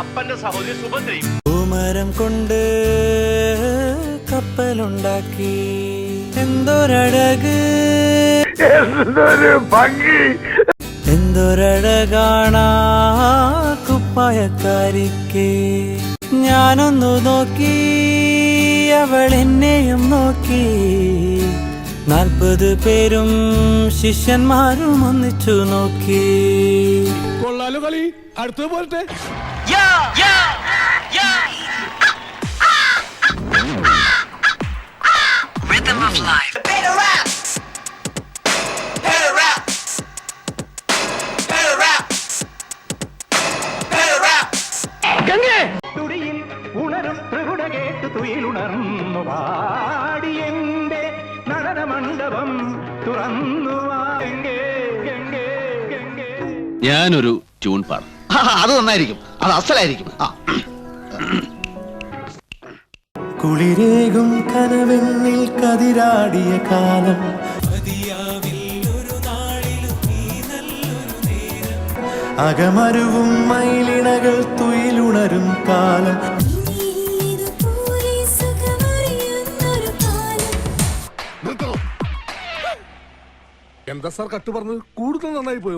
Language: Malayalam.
അപ്പന്റെ സഹോദരി സുഭദ്രയും. പൂമരം കൊണ്ട് കപ്പലുണ്ടാക്കി എന്തൊരഴക്, എന്തൊരു ഭംഗി, എന്തൊരഴകാണാ കുപ്പായക്കാരിക്ക്. ഞാനൊന്നു നോക്കി, അവൾ എന്നെയും നോക്കി. 40 പേരും ശിഷ്യന്മാരും ഒന്നിച്ചു നോക്കി. കൊള്ളാലോ കളി, അടുത്തത് പോലത്തെ. Rhythm of life. Better rap. Better rap. Better rap. Better rap. തുടിയിൽ ഉണരും ത്രിപുട കേട്ട് തുയിലുണർന്നു പാടിയെന്റെ നടന മണ്ഡപം തുറന്നു. ഞാനൊരു ട്യൂൺ പാടും. അത് നന്നായിരിക്കും, അത് അസലായിരിക്കും. കുളിരേകും കനവെണ്ണിൽ കതിരാടിയ കാലം, അകമരുവും മയിലിണകൾ തുയിലുണരും കാലം. എന്താ സാർ കട്ട് പറഞ്ഞത്? കൂടുതൽ നന്നായി പോയോ?